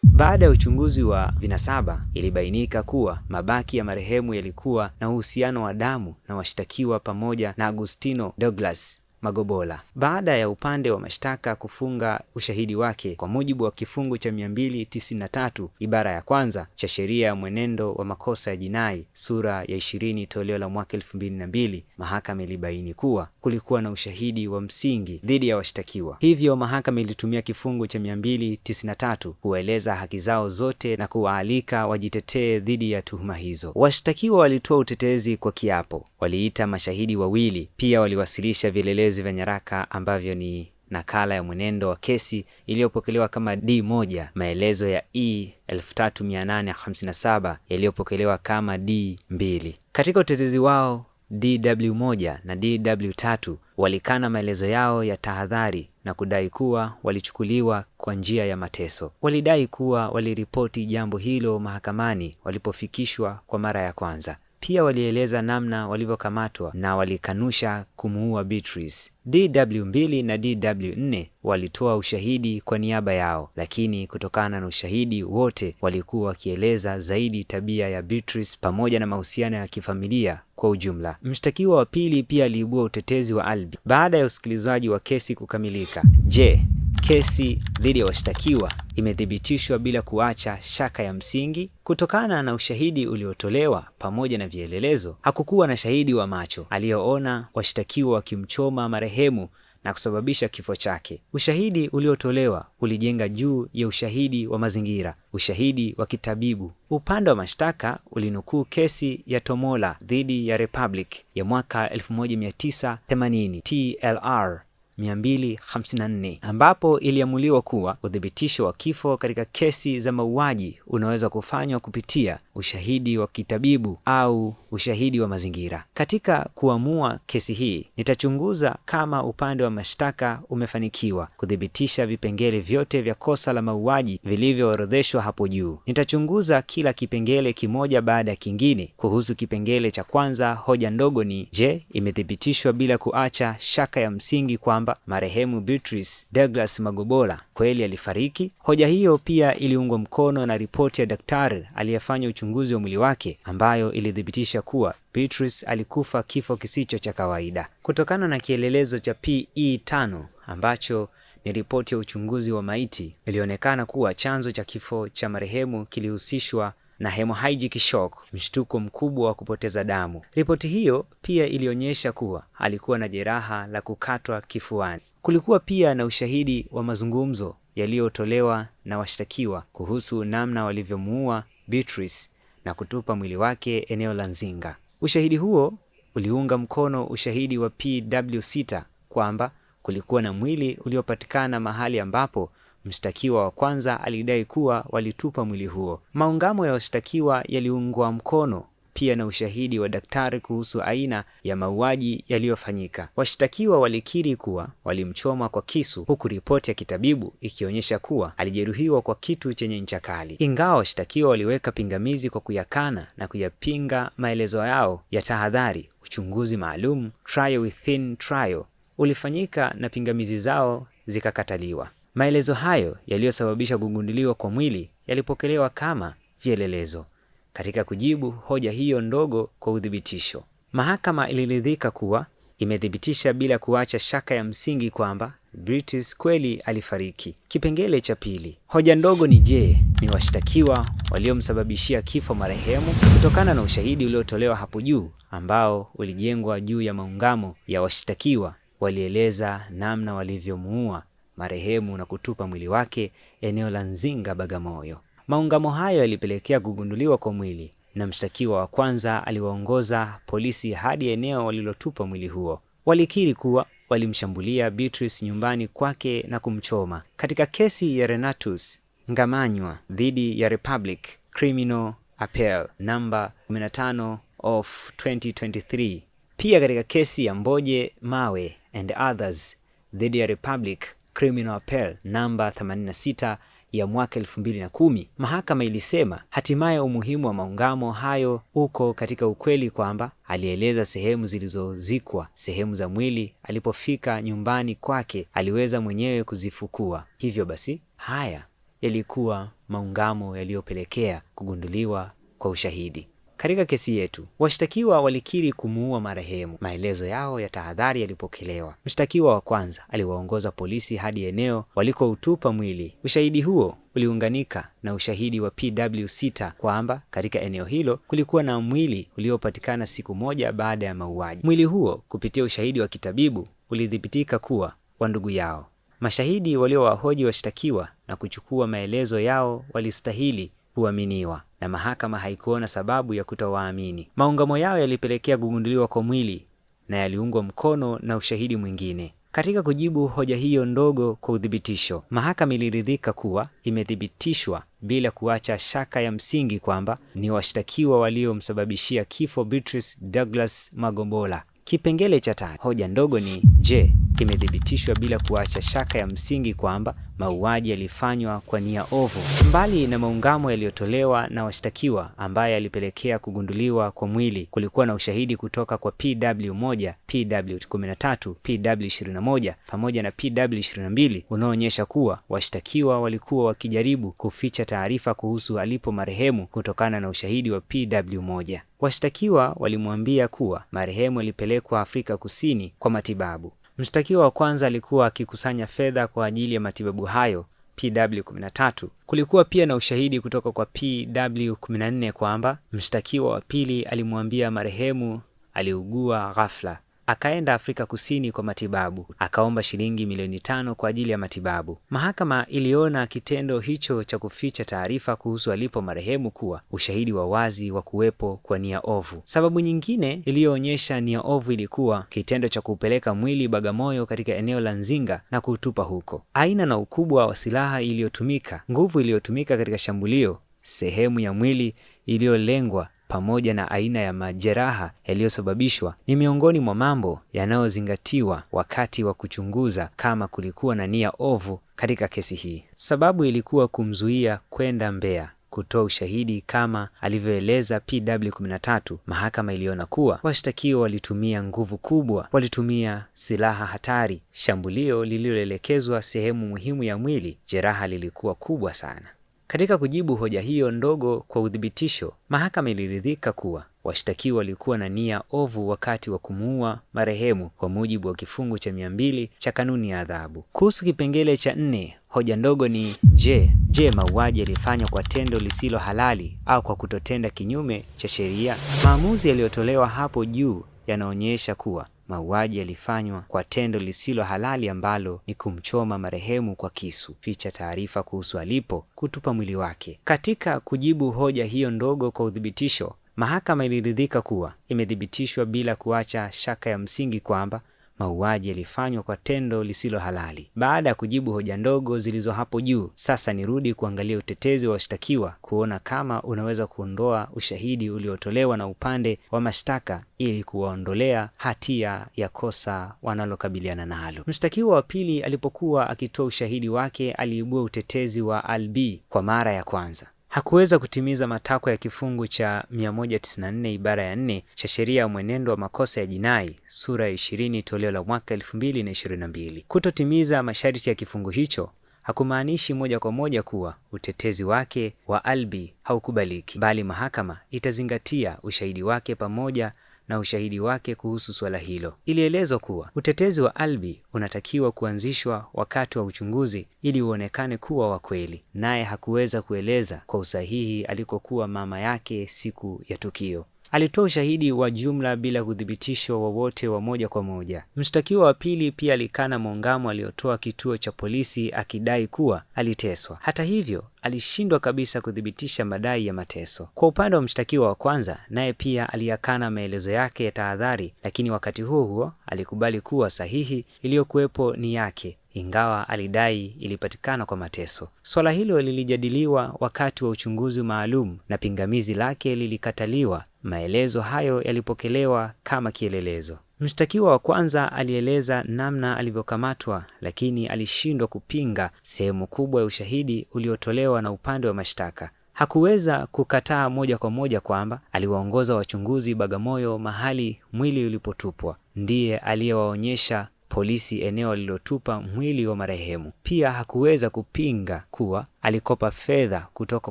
Baada ya uchunguzi wa vinasaba, ilibainika kuwa mabaki ya marehemu yalikuwa na uhusiano wa damu na washtakiwa pamoja na Agustino Douglas Magobola. Baada ya upande wa mashtaka kufunga ushahidi wake kwa mujibu wa kifungu cha 293 ibara ya kwanza cha sheria ya mwenendo wa makosa ya jinai sura ya 20 toleo la mwaka 2002, mahakama ilibaini kuwa kulikuwa na ushahidi wa msingi dhidi ya washtakiwa. Hivyo mahakama ilitumia kifungu cha 293 kueleza haki zao zote na kuwaalika wajitetee dhidi ya tuhuma hizo. Washtakiwa walitoa utetezi kwa kiapo, waliita mashahidi wawili, pia waliwasilisha vielelezo vya nyaraka ambavyo ni nakala ya mwenendo wa kesi iliyopokelewa kama D1, maelezo ya E3857 yaliyopokelewa kama D2. Katika utetezi wao, DW1 na DW3 walikana maelezo yao ya tahadhari na kudai kuwa walichukuliwa kwa njia ya mateso. Walidai kuwa waliripoti jambo hilo mahakamani walipofikishwa kwa mara ya kwanza. Pia walieleza namna walivyokamatwa na walikanusha kumuua Beatrice. DW2 na DW4 walitoa ushahidi kwa niaba yao, lakini kutokana na ushahidi wote walikuwa wakieleza zaidi tabia ya Beatrice pamoja na mahusiano ya kifamilia kwa ujumla. Mshtakiwa wa pili pia aliibua utetezi wa Albi. Baada ya usikilizaji wa kesi kukamilika, je, kesi dhidi ya washtakiwa imethibitishwa bila kuacha shaka ya msingi? Kutokana na ushahidi uliotolewa pamoja na vielelezo, hakukuwa na shahidi wa macho aliyoona washtakiwa wakimchoma marehemu na kusababisha kifo chake. Ushahidi uliotolewa ulijenga juu ya ushahidi wa mazingira, ushahidi wa kitabibu. Upande wa mashtaka ulinukuu kesi ya Tomola dhidi ya Republic ya mwaka 1980 TLR 254, ambapo iliamuliwa kuwa udhibitisho wa kifo katika kesi za mauaji unaweza kufanywa kupitia ushahidi wa kitabibu au ushahidi wa mazingira. Katika kuamua kesi hii, nitachunguza kama upande wa mashtaka umefanikiwa kudhibitisha vipengele vyote vya kosa la mauaji vilivyoorodheshwa hapo juu. Nitachunguza kila kipengele kimoja baada ya kingine. Kuhusu kipengele cha kwanza, hoja ndogo ni je, imethibitishwa bila kuacha shaka ya msingi kwamba marehemu Beatrice Douglas Magobola kweli alifariki? Hoja hiyo pia iliungwa mkono na ripoti ya daktari aliyefanya uchunguzi wa mwili wake ambayo ilithibitisha kuwa Beatrice alikufa kifo kisicho cha kawaida. Kutokana na kielelezo cha PE5 ambacho ni ripoti ya uchunguzi wa maiti, ilionekana kuwa chanzo cha kifo cha marehemu kilihusishwa na hemorrhagic shock, mshtuko mkubwa wa kupoteza damu. Ripoti hiyo pia ilionyesha kuwa alikuwa na jeraha la kukatwa kifuani. Kulikuwa pia na ushahidi wa mazungumzo yaliyotolewa na washtakiwa kuhusu namna walivyomuua Beatrice na kutupa mwili wake eneo la Nzinga. Ushahidi huo uliunga mkono ushahidi wa PW6 kwamba kulikuwa na mwili uliopatikana mahali ambapo mshtakiwa wa kwanza alidai kuwa walitupa mwili huo. Maungamo ya washtakiwa yaliungwa mkono pia na ushahidi wa daktari kuhusu aina ya mauaji yaliyofanyika. Washtakiwa walikiri kuwa walimchoma kwa kisu, huku ripoti ya kitabibu ikionyesha kuwa alijeruhiwa kwa kitu chenye ncha kali. Ingawa washtakiwa waliweka pingamizi kwa kuyakana na kuyapinga maelezo yao ya tahadhari, uchunguzi maalum, trial within trial, ulifanyika na pingamizi zao zikakataliwa. Maelezo hayo yaliyosababisha kugunduliwa kwa mwili yalipokelewa kama vielelezo katika kujibu hoja hiyo ndogo kwa udhibitisho. Mahakama iliridhika kuwa imethibitisha bila kuacha shaka ya msingi kwamba Beatrice kweli alifariki. Kipengele cha pili. Hoja ndogo ni je, ni washtakiwa waliomsababishia kifo marehemu? Kutokana na ushahidi uliotolewa hapo juu ambao ulijengwa juu ya maungamo ya washtakiwa, walieleza namna walivyomuua marehemu na kutupa mwili wake eneo la Nzinga, Bagamoyo. Maungamo hayo yalipelekea kugunduliwa kwa mwili, na mshtakiwa wa kwanza aliwaongoza polisi hadi eneo walilotupa mwili huo. Walikiri kuwa walimshambulia Beatrice nyumbani kwake na kumchoma. Katika kesi ya Renatus Ngamanywa dhidi ya Republic Criminal Appel namba 15 of 2023, pia katika kesi ya Mboje Mawe and others dhidi ya Republic Criminal Appel namba 86 ya mwaka 2010, mahakama ilisema hatimaye umuhimu wa maungamo hayo uko katika ukweli kwamba alieleza sehemu zilizozikwa, sehemu za mwili alipofika nyumbani kwake aliweza mwenyewe kuzifukua. Hivyo basi, haya yalikuwa maungamo yaliyopelekea kugunduliwa kwa ushahidi. Katika kesi yetu, washtakiwa walikiri kumuua marehemu. Maelezo yao ya tahadhari yalipokelewa. Mshtakiwa wa kwanza aliwaongoza polisi hadi eneo walikoutupa mwili. Ushahidi huo uliunganika na ushahidi wa PW6 kwamba katika eneo hilo kulikuwa na mwili uliopatikana siku moja baada ya mauaji. Mwili huo, kupitia ushahidi wa kitabibu, ulithibitika kuwa wa ndugu yao. Mashahidi waliowahoji washtakiwa na kuchukua maelezo yao walistahili kuaminiwa, na mahakama haikuona sababu ya kutowaamini. Maungamo yao yalipelekea kugunduliwa kwa mwili na yaliungwa mkono na ushahidi mwingine. Katika kujibu hoja hiyo ndogo kwa uthibitisho, mahakama iliridhika kuwa imethibitishwa bila kuacha shaka ya msingi kwamba ni washtakiwa waliomsababishia kifo Beatrice Douglas Magombola. Kipengele cha 3. Hoja ndogo ni je, imethibitishwa bila kuacha shaka ya msingi kwamba mauaji yalifanywa kwa nia ovu. Mbali na maungamo yaliyotolewa na washtakiwa ambaye yalipelekea kugunduliwa kwa mwili, kulikuwa na ushahidi kutoka kwa PW1, PW13, PW21 pamoja na PW22 unaoonyesha kuwa washtakiwa walikuwa wakijaribu kuficha taarifa kuhusu alipo marehemu kutokana na ushahidi wa PW1. Washtakiwa walimwambia kuwa marehemu alipelekwa Afrika Kusini kwa matibabu. Mshtakiwa wa kwanza alikuwa akikusanya fedha kwa ajili ya matibabu hayo, PW13. Kulikuwa pia na ushahidi kutoka kwa PW14 kwamba mshtakiwa wa pili alimwambia marehemu aliugua ghafla, akaenda Afrika Kusini kwa matibabu, akaomba shilingi milioni 5 kwa ajili ya matibabu. Mahakama iliona kitendo hicho cha kuficha taarifa kuhusu alipo marehemu kuwa ushahidi wa wazi wa kuwepo kwa nia ovu. Sababu nyingine iliyoonyesha nia ovu ilikuwa kitendo cha kupeleka mwili Bagamoyo katika eneo la Nzinga na kuutupa huko. Aina na ukubwa wa silaha iliyotumika, nguvu iliyotumika katika shambulio, sehemu ya mwili iliyolengwa pamoja na aina ya majeraha yaliyosababishwa ni miongoni mwa mambo yanayozingatiwa wakati wa kuchunguza kama kulikuwa na nia ovu katika kesi hii. Sababu ilikuwa kumzuia kwenda Mbeya kutoa ushahidi kama alivyoeleza PW13. Mahakama iliona kuwa washtakiwa walitumia nguvu kubwa, walitumia silaha hatari. Shambulio lililoelekezwa sehemu muhimu ya mwili, jeraha lilikuwa kubwa sana. Katika kujibu hoja hiyo ndogo kwa uthibitisho, mahakama iliridhika kuwa washtakiwa walikuwa na nia ovu wakati wa kumuua marehemu kwa mujibu wa kifungu cha 200 cha kanuni ya adhabu. Kuhusu kipengele cha 4, hoja ndogo ni je, mauaji yalifanywa kwa tendo lisilo halali au kwa kutotenda kinyume cha sheria? Maamuzi yaliyotolewa hapo juu yanaonyesha kuwa mauaji yalifanywa kwa tendo lisilo halali ambalo ni kumchoma marehemu kwa kisu, ficha taarifa kuhusu alipo, kutupa mwili wake. Katika kujibu hoja hiyo ndogo kwa uthibitisho, mahakama iliridhika kuwa imethibitishwa bila kuacha shaka ya msingi kwamba mauaji yalifanywa kwa tendo lisilo halali. Baada ya kujibu hoja ndogo zilizo hapo juu, sasa nirudi kuangalia utetezi wa washtakiwa kuona kama unaweza kuondoa ushahidi uliotolewa na upande wa mashtaka ili kuwaondolea hatia ya kosa wanalokabiliana nalo. Mshtakiwa wa pili alipokuwa akitoa ushahidi wake aliibua utetezi wa Albi kwa mara ya kwanza. Hakuweza kutimiza matakwa ya kifungu cha 194 ibara ya 4 cha sheria ya mwenendo wa makosa ya jinai sura ya 20 toleo la mwaka 2022. Kutotimiza masharti ya kifungu hicho hakumaanishi moja kwa moja kuwa utetezi wake wa Albi haukubaliki, bali mahakama itazingatia ushahidi wake pamoja na ushahidi wake kuhusu swala hilo. Ilielezwa kuwa utetezi wa Albi unatakiwa kuanzishwa wakati wa uchunguzi ili uonekane kuwa wa kweli, naye hakuweza kueleza kwa usahihi alikokuwa mama yake siku ya tukio. Alitoa ushahidi wa jumla bila kudhibitishwa wowote wa moja kwa moja. Mshtakiwa wa pili pia alikana maungamo aliyotoa kituo cha polisi akidai kuwa aliteswa. Hata hivyo, alishindwa kabisa kudhibitisha madai ya mateso. Kwa upande wa mshtakiwa wa kwanza, naye pia aliyakana maelezo yake ya tahadhari, lakini wakati huo huo alikubali kuwa sahihi iliyokuwepo ni yake, ingawa alidai ilipatikana kwa mateso. Swala hilo lilijadiliwa wakati wa uchunguzi maalum na pingamizi lake lilikataliwa. Maelezo hayo yalipokelewa kama kielelezo. Mshtakiwa wa kwanza alieleza namna alivyokamatwa, lakini alishindwa kupinga sehemu kubwa ya ushahidi uliotolewa na upande wa mashtaka. Hakuweza kukataa moja kwa moja kwamba aliwaongoza wachunguzi Bagamoyo mahali mwili ulipotupwa. Ndiye aliyewaonyesha polisi eneo alilotupa mwili wa marehemu. Pia hakuweza kupinga kuwa alikopa fedha kutoka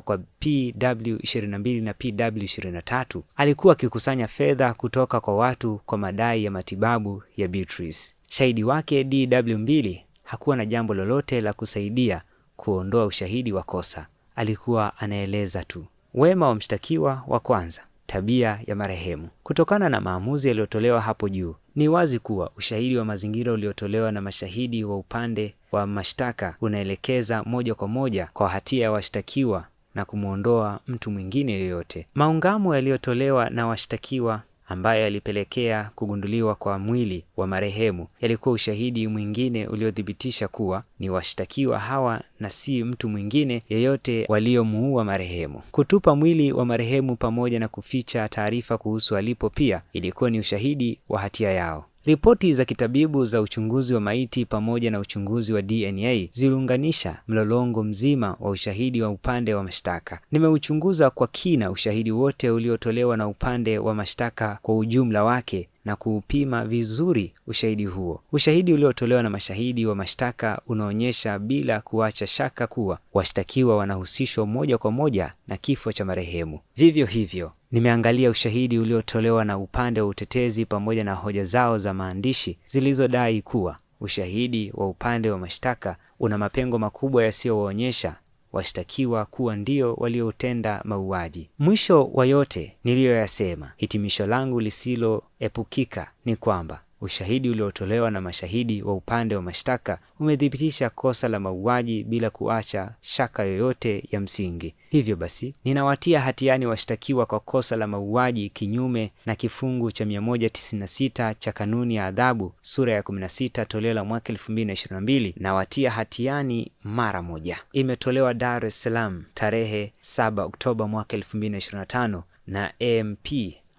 kwa PW22 na PW23. Alikuwa akikusanya fedha kutoka kwa watu kwa madai ya matibabu ya Beatrice. Shahidi wake DW2 hakuwa na jambo lolote la kusaidia kuondoa ushahidi wa kosa. Alikuwa anaeleza tu wema wa mshtakiwa wa kwanza, tabia ya marehemu. Kutokana na maamuzi yaliyotolewa hapo juu, ni wazi kuwa ushahidi wa mazingira uliotolewa na mashahidi wa upande wa mashtaka unaelekeza moja kwa moja kwa hatia ya washtakiwa na kumuondoa mtu mwingine yoyote. Maungamo yaliyotolewa na washtakiwa ambayo yalipelekea kugunduliwa kwa mwili wa marehemu yalikuwa ushahidi mwingine uliothibitisha kuwa ni washtakiwa hawa na si mtu mwingine yeyote waliomuua marehemu. Kutupa mwili wa marehemu pamoja na kuficha taarifa kuhusu alipo pia ilikuwa ni ushahidi wa hatia yao. Ripoti za kitabibu za uchunguzi wa maiti pamoja na uchunguzi wa DNA ziliunganisha mlolongo mzima wa ushahidi wa upande wa mashtaka. Nimeuchunguza kwa kina ushahidi wote uliotolewa na upande wa mashtaka kwa ujumla wake na kuupima vizuri ushahidi huo. Ushahidi uliotolewa na mashahidi wa mashtaka unaonyesha bila kuacha shaka kuwa washtakiwa wanahusishwa moja kwa moja na kifo cha marehemu. Vivyo hivyo, nimeangalia ushahidi uliotolewa na upande wa utetezi pamoja na hoja zao za maandishi zilizodai kuwa ushahidi wa upande wa mashtaka una mapengo makubwa yasiyowaonyesha washtakiwa kuwa ndio walioutenda mauaji. Mwisho wa yote niliyoyasema, hitimisho langu lisiloepukika ni kwamba ushahidi uliotolewa na mashahidi wa upande wa mashtaka umethibitisha kosa la mauaji bila kuacha shaka yoyote ya msingi. Hivyo basi, ninawatia hatiani washtakiwa kwa kosa la mauaji kinyume na kifungu cha 196 cha kanuni ya adhabu sura ya 16 toleo la mwaka 2022 na watia hatiani mara moja. Imetolewa Dar es Salaam tarehe 7 Oktoba mwaka 2025 na AMP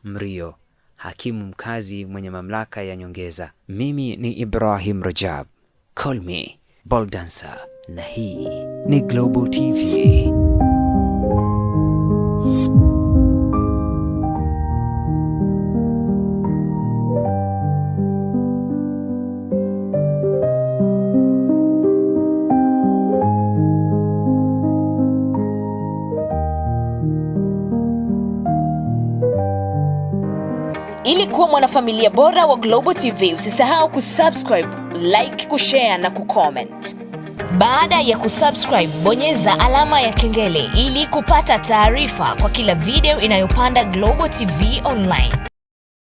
Mrio, hakimu mkazi mwenye mamlaka ya nyongeza. Mimi ni Ibrahim Rajab. Call me Bold Dancer, na hii ni Global TV. Ili kuwa mwanafamilia bora wa Global TV, usisahau kusubscribe, like, kushare na kucomment. Baada ya kusubscribe, bonyeza alama ya kengele ili kupata taarifa kwa kila video inayopanda Global TV Online.